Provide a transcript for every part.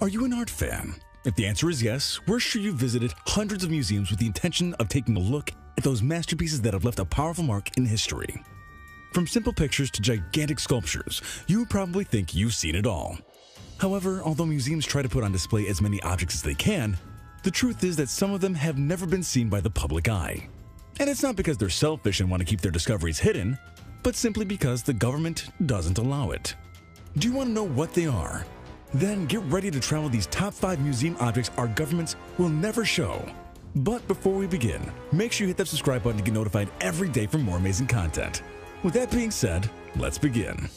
Are you an art fan? If the answer is yes, we're sure you've visited hundreds of museums with the intention of taking a look at those masterpieces that have left a powerful mark in history. From simple pictures to gigantic sculptures, you probably think you've seen it all. However, although museums try to put on display as many objects as they can, the truth is that some of them have never been seen by the public eye. And it's not because they're selfish and want to keep their discoveries hidden, but simply because the government doesn't allow it. Do you want to know what they are? Then get ready to travel these top 5 museum objects our governments will never show. But before we begin, make sure you hit that subscribe button to get notified every day for more amazing content. With that being said, let's begin.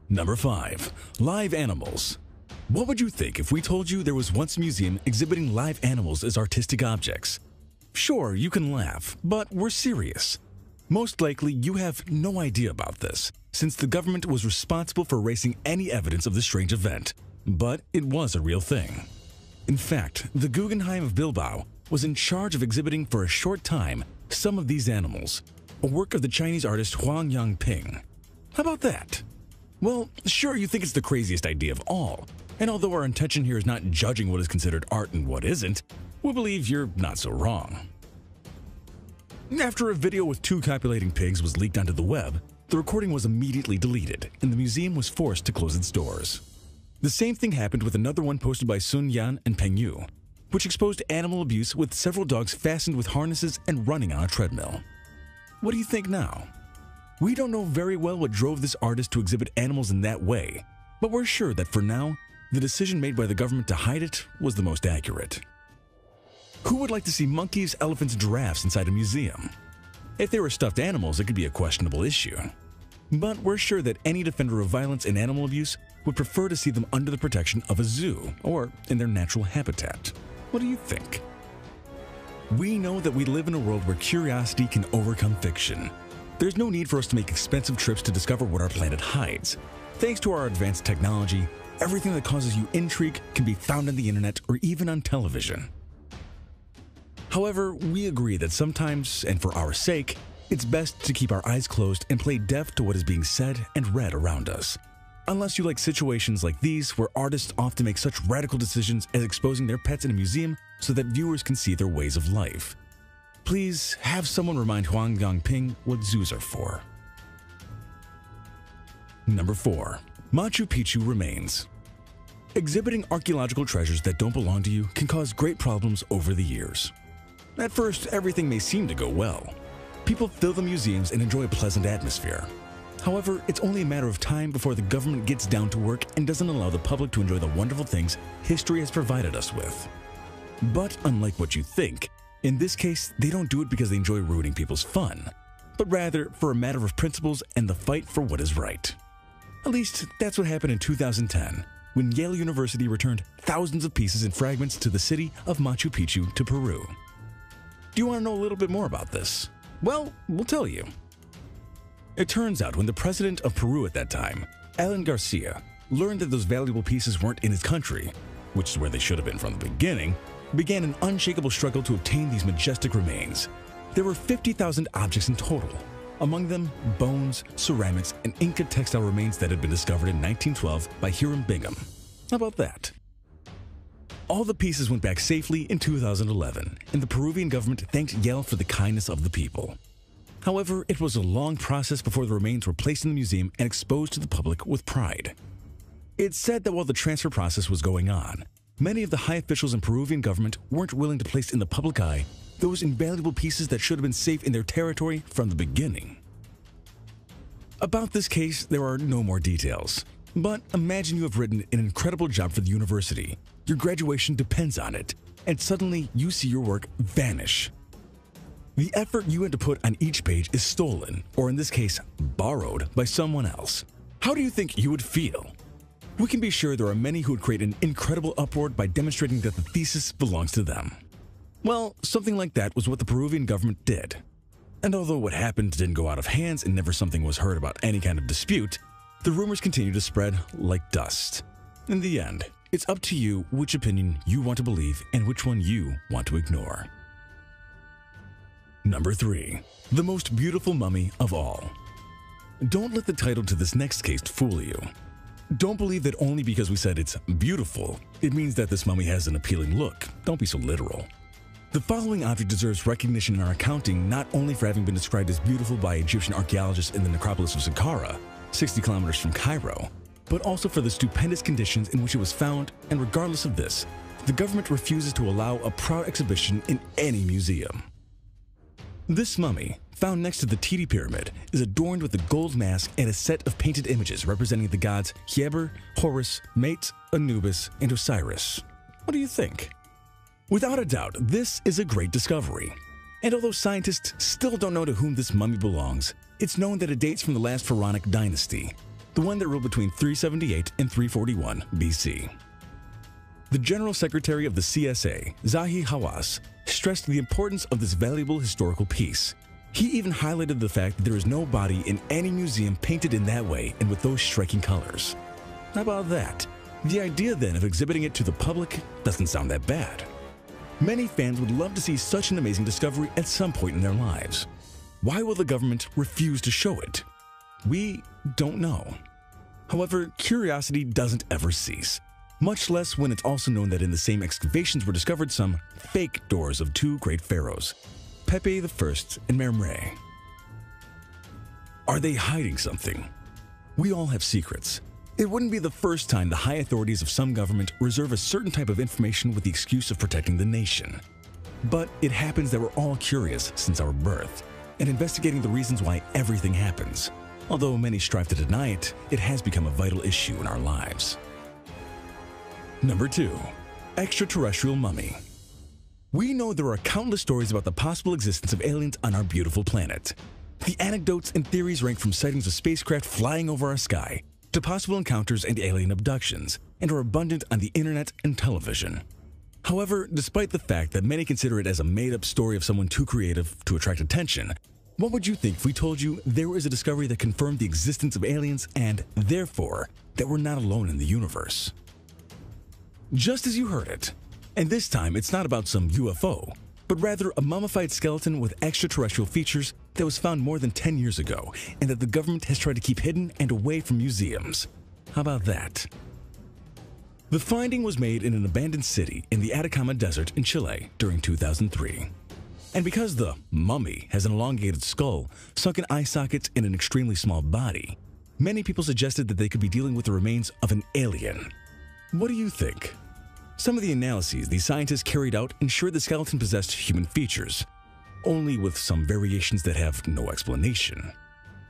Number 5. Live animals. What would you think if we told you there was once a museum exhibiting live animals as artistic objects? Sure, you can laugh, but we're serious. Most likely, you have no idea about this, since the government was responsible for erasing any evidence of this strange event. But it was a real thing. In fact, the Guggenheim of Bilbao was in charge of exhibiting for a short time some of these animals, a work of the Chinese artist Huang Yangping. How about that? Well, sure, you think it's the craziest idea of all, and although our intention here is not judging what is considered art and what isn't, we believe you're not so wrong. After a video with 2 copulating pigs was leaked onto the web, the recording was immediately deleted, and the museum was forced to close its doors. The same thing happened with another one posted by Sun Yan and Peng Yu, which exposed animal abuse with several dogs fastened with harnesses and running on a treadmill. What do you think now? We don't know very well what drove this artist to exhibit animals in that way, but we're sure that for now, the decision made by the government to hide it was the most accurate. Who would like to see monkeys, elephants, and giraffes inside a museum? If they were stuffed animals, it could be a questionable issue. But we're sure that any defender of violence and animal abuse would prefer to see them under the protection of a zoo or in their natural habitat. What do you think? We know that we live in a world where curiosity can overcome fiction. There's no need for us to make expensive trips to discover what our planet hides. Thanks to our advanced technology, everything that causes you intrigue can be found on the internet or even on television. However, we agree that sometimes, and for our sake, it's best to keep our eyes closed and play deaf to what is being said and read around us. Unless you like situations like these where artists often make such radical decisions as exposing their pets in a museum so that viewers can see their ways of life. Please have someone remind Huang Yangping what zoos are for. Number 4. Machu Picchu remains. Exhibiting archaeological treasures that don't belong to you can cause great problems over the years. At first, everything may seem to go well. People fill the museums and enjoy a pleasant atmosphere. However, it's only a matter of time before the government gets down to work and doesn't allow the public to enjoy the wonderful things history has provided us with. But unlike what you think, in this case, they don't do it because they enjoy ruining people's fun, but rather for a matter of principles and the fight for what is right. At least, that's what happened in 2010, when Yale University returned thousands of pieces and fragments to the city of Machu Picchu to Peru. Do you want to know a little bit more about this? Well, we'll tell you. It turns out when the president of Peru at that time, Alan Garcia, learned that those valuable pieces weren't in his country, which is where they should have been from the beginning, began an unshakable struggle to obtain these majestic remains. There were 50,000 objects in total, among them bones, ceramics, and Inca textile remains that had been discovered in 1912 by Hiram Bingham. How about that? All the pieces went back safely in 2011, and the Peruvian government thanked Yale for the kindness of the people. However, it was a long process before the remains were placed in the museum and exposed to the public with pride. It's said that while the transfer process was going on, many of the high officials in Peruvian government weren't willing to place in the public eye those invaluable pieces that should have been safe in their territory from the beginning. About this case, there are no more details. But imagine you have written an incredible job for the university, your graduation depends on it, and suddenly you see your work vanish. The effort you had to put on each page is stolen, or in this case, borrowed by someone else. How do you think you would feel? We can be sure there are many who would create an incredible uproar by demonstrating that the thesis belongs to them. Well, something like that was what the Peruvian government did. And although what happened didn't go out of hands and never something was heard about any kind of dispute, the rumors continue to spread like dust. In the end, it's up to you which opinion you want to believe and which one you want to ignore. Number 3. The most beautiful mummy of all. Don't let the title to this next case fool you. don't believe that only because we said it's beautiful, it means that this mummy has an appealing look. Don't be so literal. The following object deserves recognition in our accounting not only for having been described as beautiful by Egyptian archaeologists in the necropolis of Saqqara, 60 kilometers from Cairo, but also for the stupendous conditions in which it was found, and regardless of this, the government refuses to allow a proud exhibition in any museum. This mummy, found next to the Titi Pyramid, is adorned with a gold mask and a set of painted images representing the gods Heber, Horus, Mate, Anubis, and Osiris. What do you think? Without a doubt, this is a great discovery. And although scientists still don't know to whom this mummy belongs, it's known that it dates from the last pharaonic dynasty, the one that ruled between 378 and 341 BC. The General Secretary of the CSA, Zahi Hawass, stressed the importance of this valuable historical piece. He even highlighted the fact that there is no body in any museum painted in that way and with those striking colors. How about that? The idea then of exhibiting it to the public doesn't sound that bad. Many fans would love to see such an amazing discovery at some point in their lives. Why will the government refuse to show it? We don't know. However, curiosity doesn't ever cease, much less when it's also known that in the same excavations were discovered some fake doors of two great pharaohs, Pepe I and Mermre. Are they hiding something? We all have secrets. It wouldn't be the first time the high authorities of some government reserve a certain type of information with the excuse of protecting the nation. But it happens that we're all curious since our birth, and investigating the reasons why everything happens. Although many strive to deny it, it has become a vital issue in our lives. Number 2. Extraterrestrial mummy. We know there are countless stories about the possible existence of aliens on our beautiful planet. The anecdotes and theories rank from sightings of spacecraft flying over our sky to possible encounters and alien abductions, and are abundant on the internet and television. However, despite the fact that many consider it as a made-up story of someone too creative to attract attention, what would you think if we told you there was a discovery that confirmed the existence of aliens and, therefore, that we're not alone in the universe? Just as you heard it. And this time, it's not about some UFO, but rather a mummified skeleton with extraterrestrial features that was found more than 10 years ago and that the government has tried to keep hidden and away from museums. How about that? The finding was made in an abandoned city in the Atacama Desert in Chile during 2003. And because the mummy has an elongated skull, sunken eye sockets, and an extremely small body, many people suggested that they could be dealing with the remains of an alien. What do you think? Some of the analyses these scientists carried out ensured the skeleton possessed human features, only with some variations that have no explanation.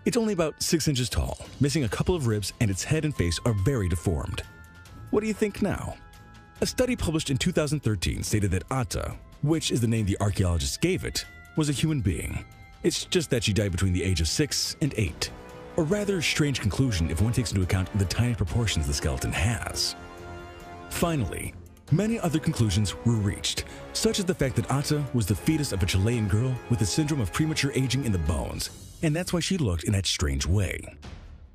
It's only about 6 inches tall, missing a couple of ribs, and its head and face are very deformed. What do you think now? A study published in 2013 stated that Atta, which is the name the archaeologists gave it, was a human being. It's just that she died between the age of 6 and 8. A rather strange conclusion if one takes into account the tiny proportions the skeleton has. Finally, many other conclusions were reached, such as the fact that Atta was the fetus of a Chilean girl with a syndrome of premature aging in the bones, and that's why she looked in that strange way.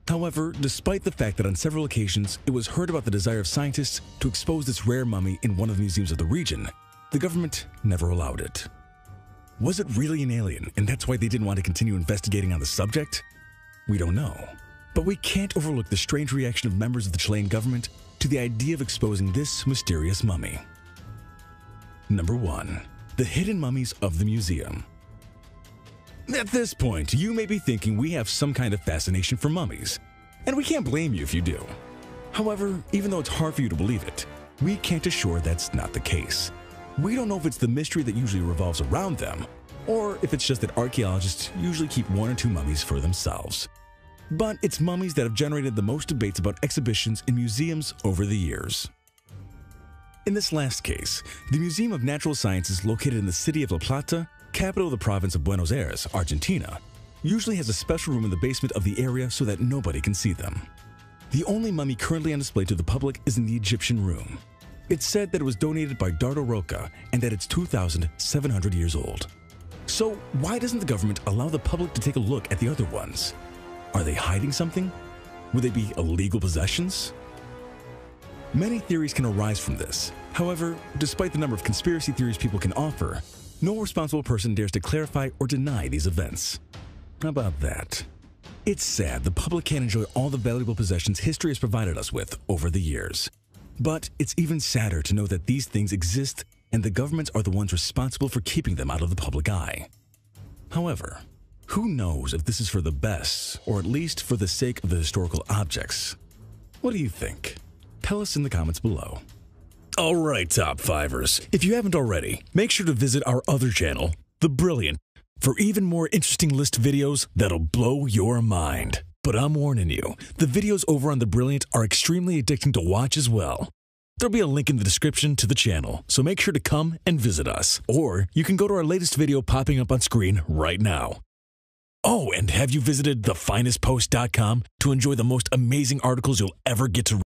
However, despite the fact that on several occasions it was heard about the desire of scientists to expose this rare mummy in one of the museums of the region, the government never allowed it. Was it really an alien, and that's why they didn't want to continue investigating on the subject? We don't know. But we can't overlook the strange reaction of members of the Chilean government to the idea of exposing this mysterious mummy. Number 1. The hidden mummies of the museum. At this point, you may be thinking we have some kind of fascination for mummies, and we can't blame you if you do. However, even though it's hard for you to believe it, we can't assure that's not the case. We don't know if it's the mystery that usually revolves around them, or if it's just that archaeologists usually keep 1 or 2 mummies for themselves. But it's mummies that have generated the most debates about exhibitions in museums over the years. In this last case, the Museum of Natural Sciences located in the city of La Plata, capital of the province of Buenos Aires, Argentina, usually has a special room in the basement of the area so that nobody can see them. The only mummy currently on display to the public is in the Egyptian room. It's said that it was donated by Dardo Roca and that it's 2,700 years old. So why doesn't the government allow the public to take a look at the other ones? Are they hiding something? Would they be illegal possessions? Many theories can arise from this. However, despite the number of conspiracy theories people can offer, no responsible person dares to clarify or deny these events. How about that? It's sad the public can't enjoy all the valuable possessions history has provided us with over the years. But it's even sadder to know that these things exist and the governments are the ones responsible for keeping them out of the public eye. However, who knows if this is for the best, or at least for the sake of the historical objects? What do you think? Tell us in the comments below. Alright, Top Fivers, if you haven't already, make sure to visit our other channel, The Brilliant, for even more interesting list videos that'll blow your mind. But I'm warning you, the videos over on The Brilliant are extremely addicting to watch as well. There'll be a link in the description to the channel, so make sure to come and visit us. Or you can go to our latest video popping up on screen right now. Oh, and have you visited thefinestpost.com to enjoy the most amazing articles you'll ever get to read?